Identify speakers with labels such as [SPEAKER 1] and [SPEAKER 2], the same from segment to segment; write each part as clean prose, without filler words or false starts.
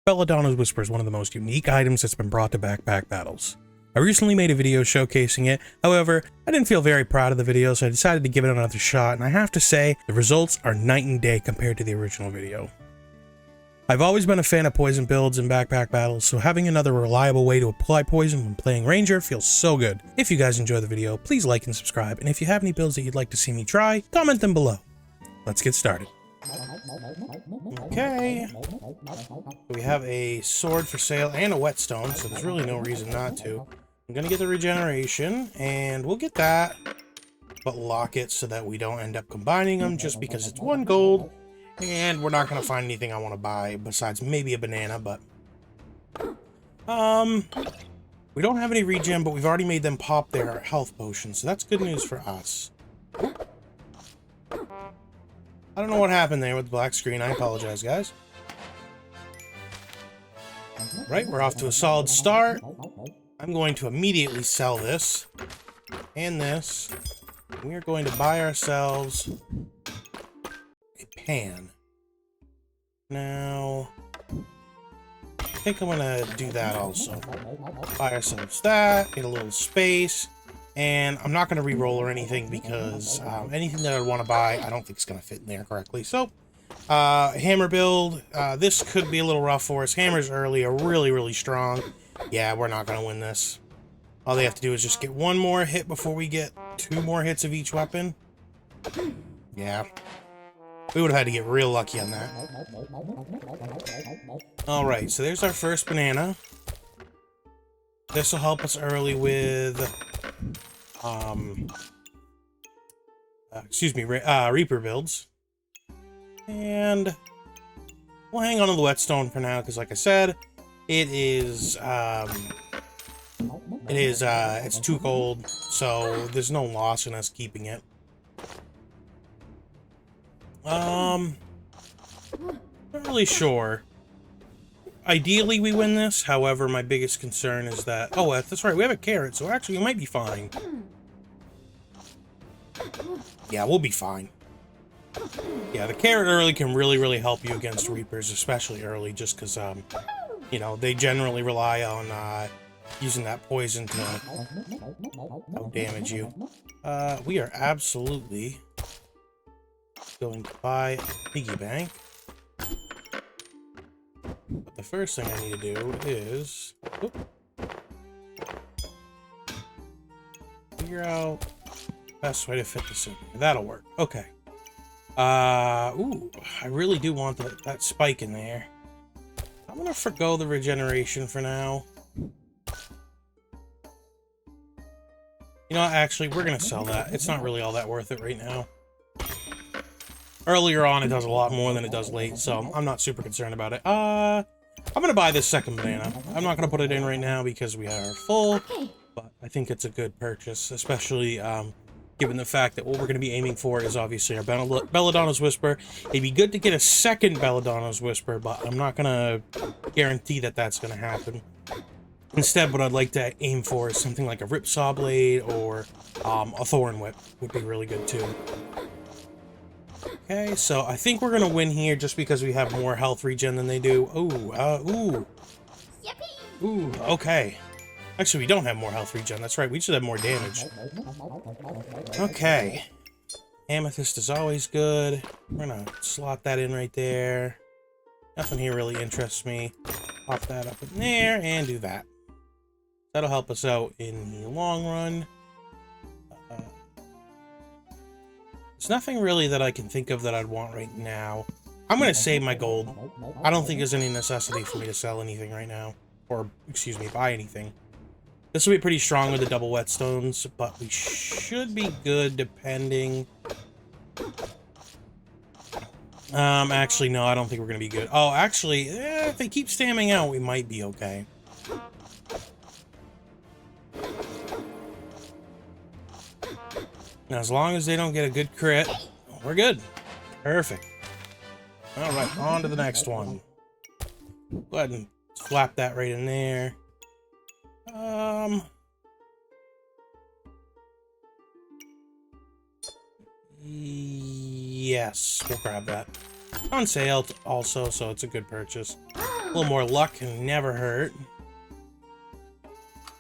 [SPEAKER 1] Belladonna's Whisper is one of the most unique items that's been brought to backpack battles. I recently made a video showcasing it, however, I didn't feel very proud of the video, so I decided to give it another shot, and I have to say, the results are night and day compared to the original video. I've always been a fan of poison builds in backpack battles, so having another reliable way to apply poison when playing Ranger feels so good. If you guys enjoy the video, please like and subscribe, and if you have any builds that you'd like to see me try, comment them below. Let's get started. Okay, we have a sword for sale and a whetstone, so there's really no reason not to. I'm gonna get the regeneration, and we'll get that, but lock it so that we don't end up combining them just because it's 1 gold, and we're not gonna find anything I want to buy besides maybe a banana, but we don't have any regen, but we've already made them pop their health potions, so that's good news for us. I don't know what happened there with the black screen. I apologize, guys. Right, we're off to a solid start. I'm going to immediately sell this and this. We are going to buy ourselves a pan. Now, I think I'm going to do that also. Buy ourselves that, get a little space. And I'm not going to re-roll or anything because anything that I want to buy, I don't think it's going to fit in there correctly. So, hammer build. This could be a little rough for us. Hammers early are really, really strong. Yeah, we're not going to win this. All they have to do is just get 1 more hit before we get 2 more hits of each weapon. Yeah. We would have had to get real lucky on that. Alright, so there's our first banana. This will help us early with... Reaper builds. And we'll hang on to the whetstone for now, because like I said, it's too cold, so there's no loss in us keeping it. Not really sure. Ideally, we win this. However, my biggest concern is that... Oh, that's right. We have a carrot, so actually, we might be fine. Yeah, we'll be fine. Yeah, the carrot early can really, really help you against Reapers, especially early, just because, you know, they generally rely on using that poison to damage you. We are absolutely going to buy a piggy bank. But the first thing I need to do is figure out the best way to fit this in. That'll work. Okay. Ooh, I really do want that spike in there. I'm gonna forgo the regeneration for now. You know, actually, we're gonna sell that. It's not really all that worth it right now. Earlier on, it does a lot more than it does late, so I'm not super concerned about it. I'm gonna buy this second banana. I'm not gonna put it in right now because we are full, but I think it's a good purchase, especially given the fact that what we're gonna be aiming for is obviously our Belladonna's Whisper. It'd be good to get a second Belladonna's Whisper, but I'm not gonna guarantee that that's gonna happen. Instead, what I'd like to aim for is something like a Ripsaw Blade or a Thorn Whip would be really good too. Okay, so I think we're gonna win here just because we have more health regen than they do. Ooh, ooh, okay. Actually, we don't have more health regen. That's right, we should have more damage. Okay. Amethyst is always good. We're gonna slot that in right there. Nothing here really interests me. Pop that up in there and do that. That'll help us out in the long run. There's nothing really that I can think of that I'd want right now. I'm going to save my gold. I don't think there's any necessity for me to sell anything right now. Or, excuse me, buy anything. This will be pretty strong with the double whetstones, but we should be good depending... actually, no, I don't think we're going to be good. Oh, actually, if they keep spamming out, we might be okay. Now, as long as they don't get a good crit, we're good. Perfect. Alright, on to the next one. Go ahead and slap that right in there. Yes, we'll grab that. On sale also, so it's a good purchase. A little more luck can never hurt.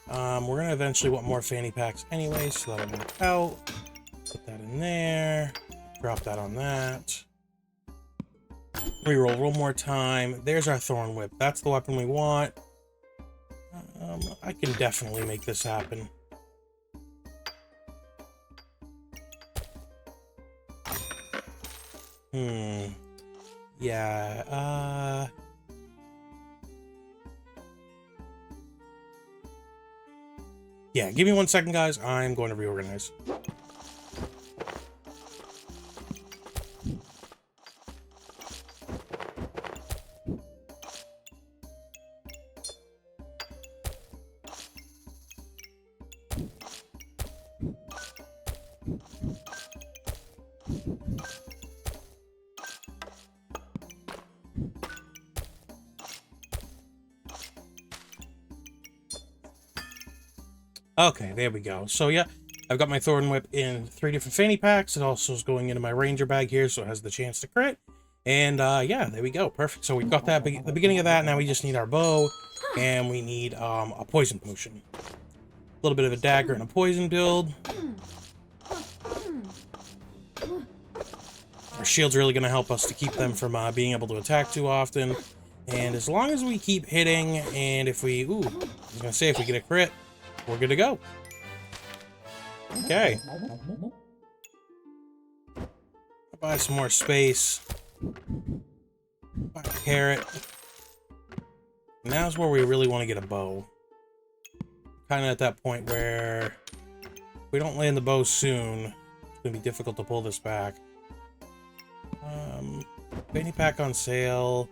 [SPEAKER 1] We're gonna eventually want more fanny packs anyway, so that'll work out. Put that in there. Drop that on that. Reroll one more time. There's our Thorn Whip. That's the weapon we want. I can definitely make this happen. Yeah, yeah, give me 1 second, guys. I'm going to reorganize. Okay, there we go. So yeah, I've got my Thorn Whip in 3 different fanny packs. It also is going into my Ranger bag here, so it has the chance to crit. And yeah, there we go. Perfect. So we've got that the beginning of that. Now we just need our bow, and we need a poison potion. A little bit of a dagger and a poison build. Our shield's really going to help us to keep them from being able to attack too often. And as long as we keep hitting, and if we, I was going to say if we get a crit, we're good to go. Okay. I'll buy some more space. Buy a carrot. Now's where we really want to get a bow. Kind of at that point where if we don't land the bow soon, it's going to be difficult to pull this back. Fanny pack on sale.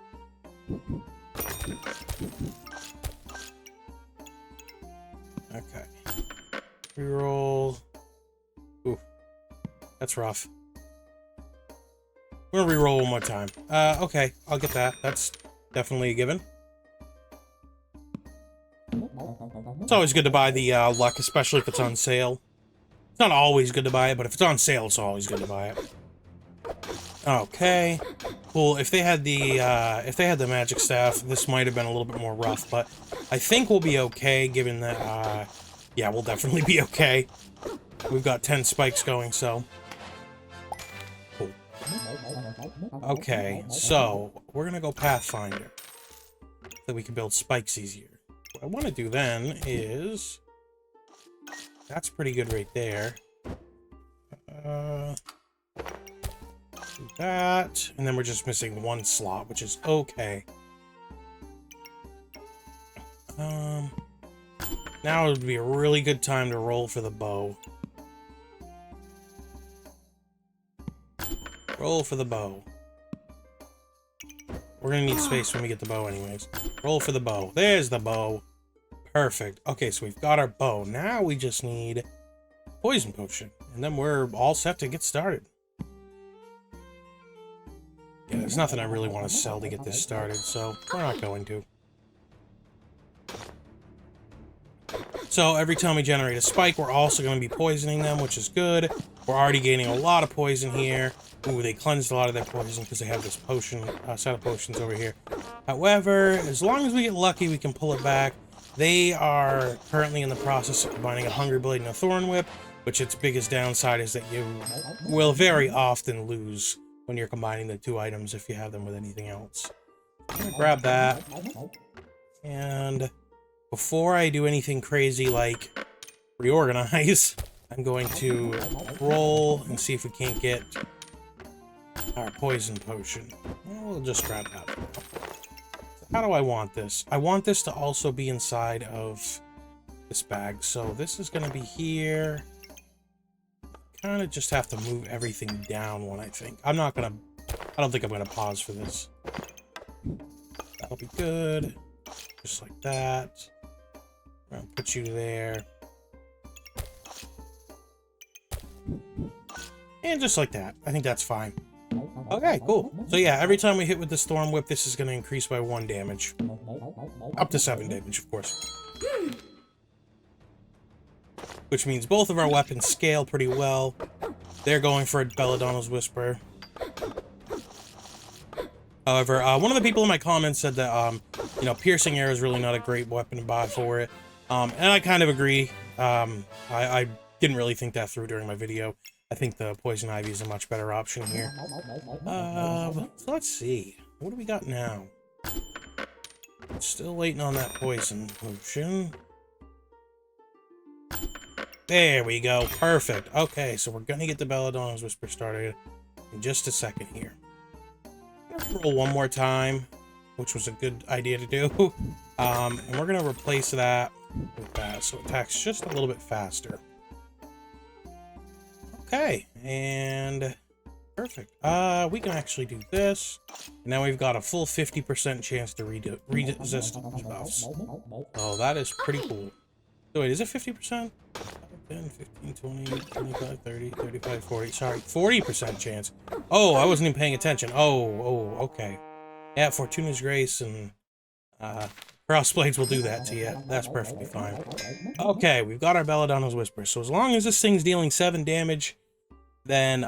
[SPEAKER 1] Okay. Reroll. Ooh. That's rough. We're gonna reroll one more time. Okay. I'll get that. That's definitely a given. It's always good to buy the luck, especially if it's on sale. It's not always good to buy it, but if it's on sale, it's always good to buy it. Okay. Cool. If they had the magic staff, this might have been a little bit more rough, but I think we'll be okay, given that, yeah, we'll definitely be okay. We've got 10 spikes going, so. Cool. Okay, so, we're gonna go Pathfinder. So we can build spikes easier. What I want to do then is... That's pretty good right there. Do that, and then we're just missing 1 slot, which is okay. Now would be a really good time to roll for the bow. Roll for the bow. We're gonna need space when we get the bow anyways. Roll for the bow. There's the bow. Perfect. Okay, so we've got our bow. Now we just need poison potion, and then we're all set to get started. Yeah, there's nothing I really want to sell to get this started, so we're not going to. So every time we generate a spike, we're also going to be poisoning them, which is good. We're already gaining a lot of poison here. Ooh, they cleansed a lot of their poison because they have this potion, set of potions over here. However, as long as we get lucky, we can pull it back. They are currently in the process of combining a Hungry Blade and a Thorn Whip, which its biggest downside is that you will very often lose when you're combining the 2 items if you have them with anything else. I'm gonna grab that. And before I do anything crazy like reorganize, I'm going to roll and see if we can't get our poison potion. We'll just grab that. So how do I want this? I want this to also be inside of this bag. So this is going to be here. Kind of just have to move everything down one, I think. I don't think I'm going to pause for this. That'll be good. Just like that. I'm going to put you there. And just like that. I think that's fine. Okay, cool. So yeah, every time we hit with this Thorn Whip, this is going to increase by 1 damage. Up to 7 damage, of course. Which means both of our weapons scale pretty well. They're going for a Belladona's Whisper. However, one of the people in my comments said that, you know, piercing arrow is really not a great weapon to buy for it. And I kind of agree. I didn't really think that through during my video. I think the poison ivy is a much better option here. So let's see. What do we got now? Still waiting on that poison potion. There we go. Perfect. Okay, so we're gonna get the Belladona's Whisper started in just a second here. Roll one more time, which was a good idea to do. And we're gonna replace that with that, so it attacks just a little bit faster. Okay, and perfect. We can actually do this. Now we've got a full 50% chance to resist debuffs. Oh, that is pretty cool. So wait, is it 50%? 10, 15, 20, 25, 30, 35, 40. Sorry, 40% chance. Oh, I wasn't even paying attention. Oh, okay. Yeah, Fortuna's Grace and Crossblades will do that to you. That's perfectly fine. Okay, we've got our Belladona's Whisper. So as long as this thing's dealing 7 damage, then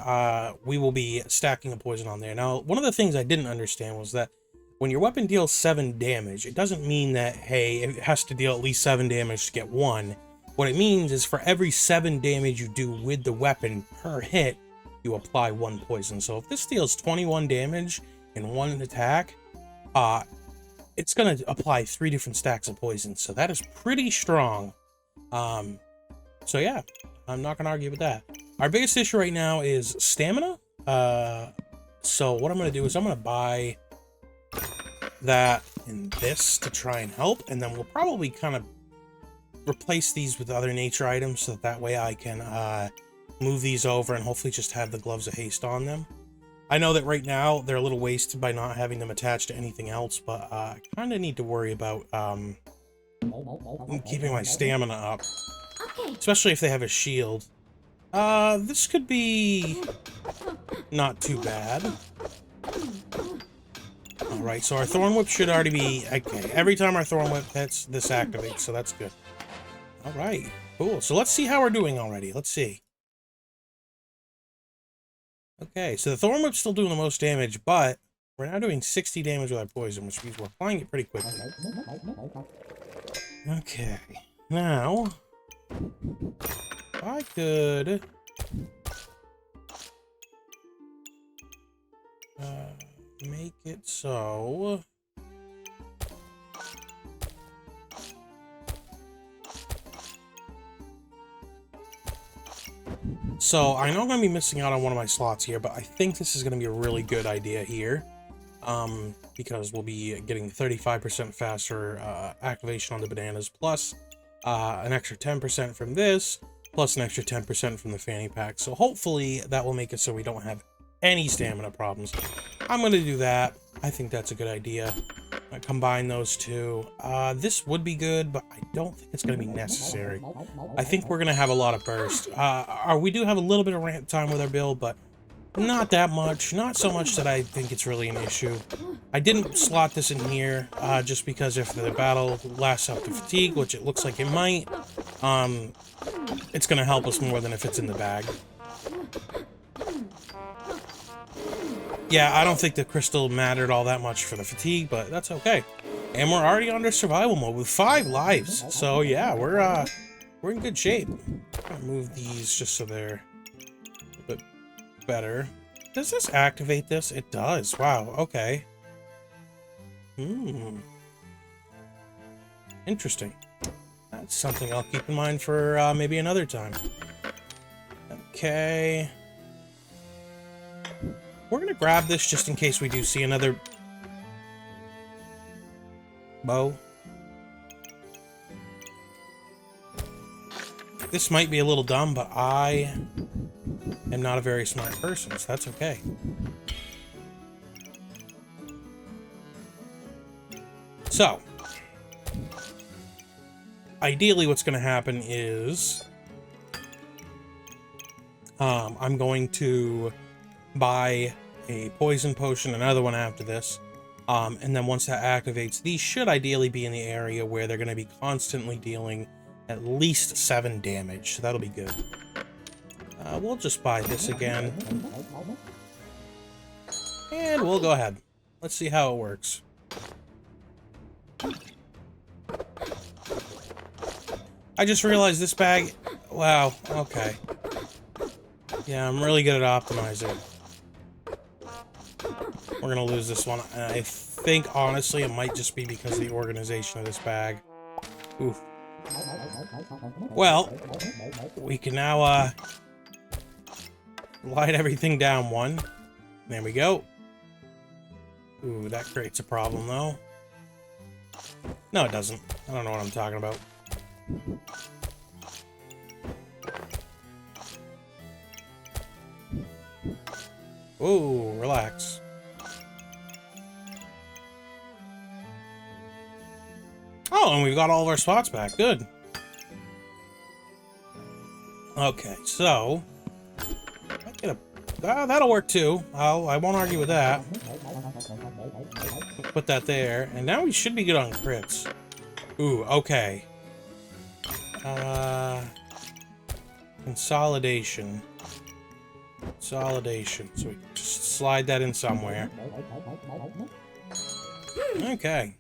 [SPEAKER 1] we will be stacking a poison on there. Now, one of the things I didn't understand was that when your weapon deals 7 damage, it doesn't mean that, hey, it has to deal at least 7 damage to get 1. What it means is for every 7 damage you do with the weapon per hit, you apply 1 poison. So if this deals 21 damage in 1 attack, it's going to apply 3 different stacks of poison. So that is pretty strong. So yeah, I'm not going to argue with that. Our biggest issue right now is stamina. So what I'm going to do is I'm going to buy that and this to try and help. And then we'll probably kind of replace these with other nature items so that way I can move these over and hopefully just have the gloves of haste on them. I know that right now they're a little wasted by not having them attached to anything else, but I kind of need to worry about keeping my stamina up, especially if they have a shield. This could be not too bad. Alright, so our Thorn Whip should already be... Okay, every time our Thorn Whip hits, this activates, so that's good. Alright, cool. So let's see how we're doing already. Let's see. Okay, so the Thorn Whip's still doing the most damage, but we're now doing 60 damage with our poison, which means we're applying it pretty quickly. Okay, now... I could... make it so... So, I know I'm going to be missing out on one of my slots here, but I think this is going to be a really good idea here. Because we'll be getting 35% faster activation on the bananas, plus an extra 10% from this, plus an extra 10% from the fanny pack. So hopefully that will make it so we don't have any stamina problems. I'm going to do that. I think that's a good idea. Combine those two. This would be good, but I don't think it's going to be necessary. I think we're going to have a lot of burst. We do have a little bit of ramp time with our build, but not that much. Not so much that I think it's really an issue. I didn't slot this in here, just because if the battle lasts up to fatigue, which it looks like it might, it's going to help us more than if it's in the bag. Yeah, I don't think the crystal mattered all that much for the fatigue, but that's okay. And we're already under survival mode with 5 lives. So yeah, we're in good shape. I'm gonna move these just so they're a bit better. Does this activate this? It does. Wow, okay. Interesting. That's something I'll keep in mind for maybe another time. Okay. We're gonna grab this just in case we do see another bow. This might be a little dumb, but I am not a very smart person, so that's okay. So, ideally what's going to happen is I'm going to buy a poison potion, another one after this, and then once that activates, these should ideally be in the area where they're going to be constantly dealing at least 7 damage, so that'll be good. We'll just buy this again, and we'll go ahead. Let's see how it works. I just realized this bag... Wow, okay. Yeah, I'm really good at optimizing. We're gonna lose this one. I think, honestly, it might just be because of the organization of this bag. Oof. Well, we can now, light everything down one. There we go. Ooh, that creates a problem, though. No, it doesn't. I don't know what I'm talking about. Ooh, relax. Oh, and we've got all of our spots back. Good. Okay, so... that'll work, too. I won't argue with that. Put that there. And now we should be good on crits. Ooh, okay. Consolidation. Consolidation. So we just slide that in somewhere. Okay.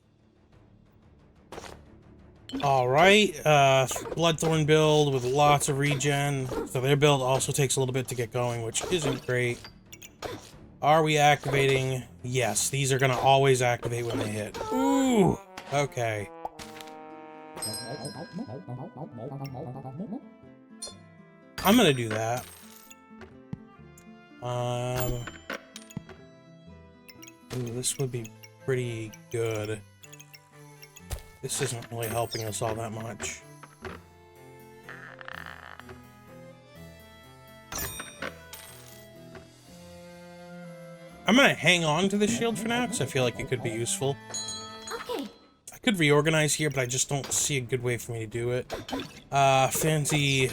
[SPEAKER 1] Alright, Bloodthorn build with lots of regen. So their build also takes a little bit to get going, which isn't great. Are we activating? Yes, these are gonna always activate when they hit. Ooh! Okay. I'm gonna do that. Ooh, this would be pretty good. This isn't really helping us all that much. I'm gonna hang on to the shield for now, because I feel like it could be useful.
[SPEAKER 2] Okay.
[SPEAKER 1] I could reorganize here, but I just don't see a good way for me to do it. Fancy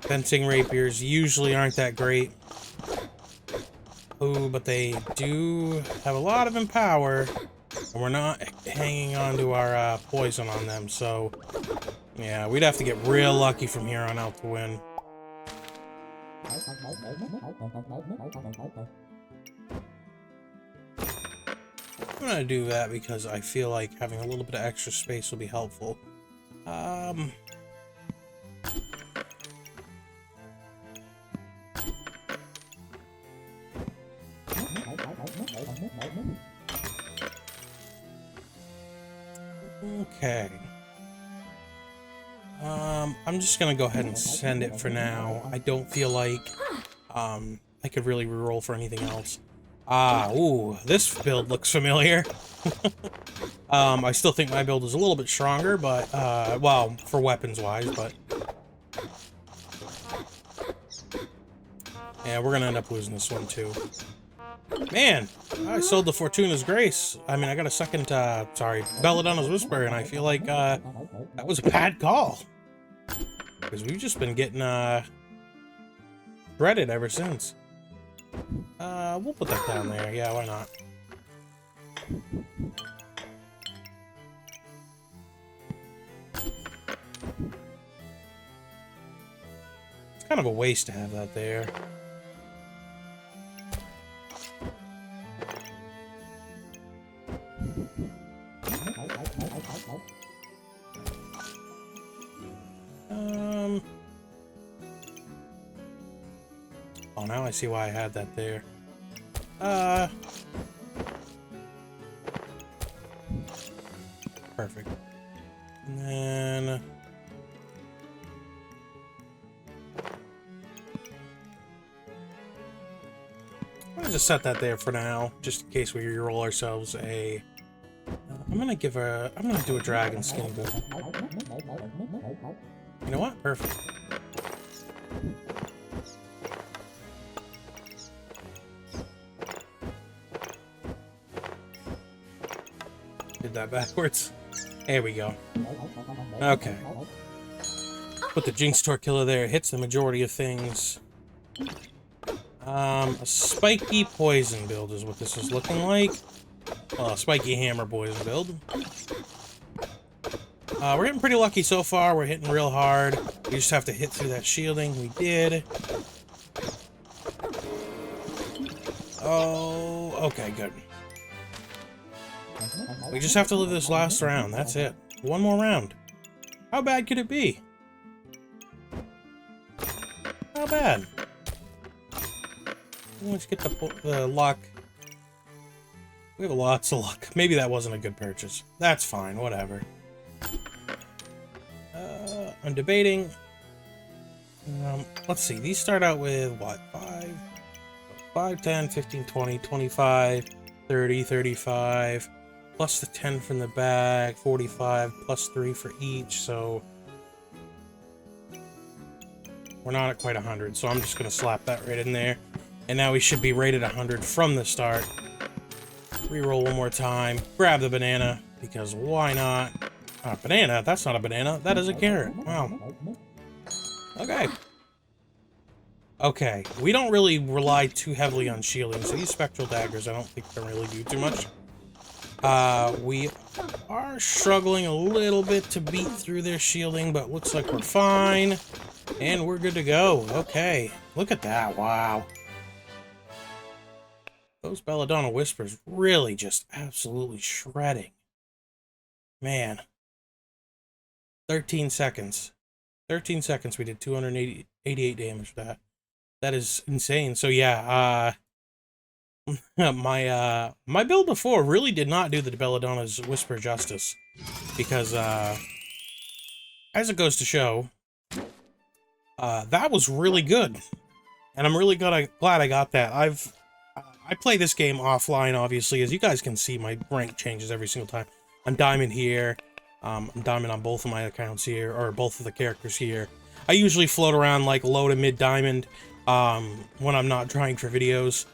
[SPEAKER 1] fencing rapiers usually aren't that great. Ooh, but they do have a lot of empower. And we're not hanging on to our poison on them, so... Yeah, we'd have to get real lucky from here on out to win. I'm gonna do that because I feel like having a little bit of extra space will be helpful. Okay. I'm just gonna go ahead and send it for now. I don't feel like, I could really reroll for anything else. Ooh, this build looks familiar. I still think my build is a little bit stronger, but, well, for weapons-wise, but... Yeah, we're gonna end up losing this one, too. Man, I sold the Fortuna's Grace. I mean, I got a second, sorry, Belladona's Whisper, and I feel like, that was a bad call. Because we've just been getting, shredded ever since. We'll put that down there. Yeah, why not? It's kind of a waste to have that there. Oh, now I see why I had that there. Perfect. And then... I'm gonna just set that there for now, just in case we reroll ourselves a... I'm gonna do a dragon skin build. You know what? Perfect. Did that backwards. There we go. Okay. Put the Jinx Tortilla there. It hits the majority of things. A spiky poison build is what this is looking like. Well, a spiky hammer poison build. We're getting pretty lucky so far. We're hitting real hard. We just have to hit through that shielding. We did. Oh, okay, good. We just have to live this last round. That's it. One more round. How bad could it be? How bad? Let's get the luck. We have lots of luck. Maybe that wasn't a good purchase. That's fine. Whatever. I'm debating. Let's see. These start out with what? 5, 10, 15, 20, 25, 30, 35. Plus the 10 from the bag, 45, plus 3 for each, so we're not at quite 100, so I'm just going to slap that right in there. And now we should be rated 100 from the start. Reroll one more time, grab the banana, because why not? Banana? That's not a banana, that is a carrot. Wow. Okay. Okay, we don't really rely too heavily on shielding, so these spectral daggers I don't think can really do too much. We are struggling a little bit to beat through their shielding, but looks like we're fine. And we're good to go. Okay. Look at that. Wow. Those Belladonna Whispers really just absolutely shredding. Man. 13 seconds. 13 seconds we did 288 damage for that. That is insane. So yeah, my build before really did not do the Belladonna's Whisper justice, because as it goes to show, that was really good, and I'm really glad I got that. I play this game offline, obviously, as you guys can see. My rank changes every single time. I'm diamond here. I'm diamond on both of my accounts here, or both of the characters here. I usually float around like low to mid diamond when I'm not trying for videos.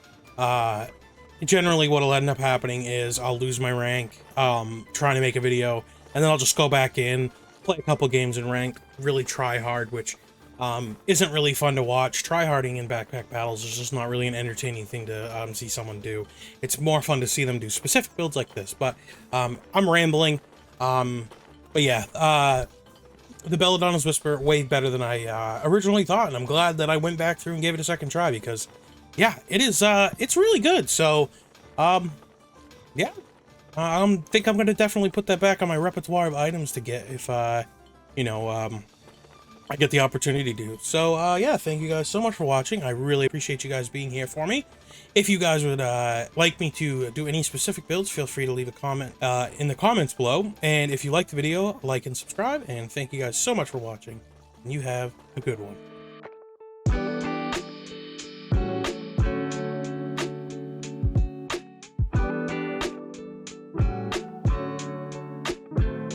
[SPEAKER 1] Generally what'll end up happening is I'll lose my rank trying to make a video, and then I'll just go back in, play a couple games in rank, really try hard, which isn't really fun to watch. Tryharding in backpack battles is just not really an entertaining thing to see someone do. It's more fun to see them do specific builds like this, but I'm rambling. But yeah, the Belladonna's Whisper, way better than I originally thought, and I'm glad that I went back through and gave it a second try, because yeah, it is, it's really good. So, yeah, I think I'm going to definitely put that back on my repertoire of items to get if, you know, I get the opportunity to. So, yeah, thank you guys so much for watching. I really appreciate you guys being here for me. If you guys would like me to do any specific builds, feel free to leave a comment in the comments below. And if you liked the video, like and subscribe. And thank you guys so much for watching. And you have a good one.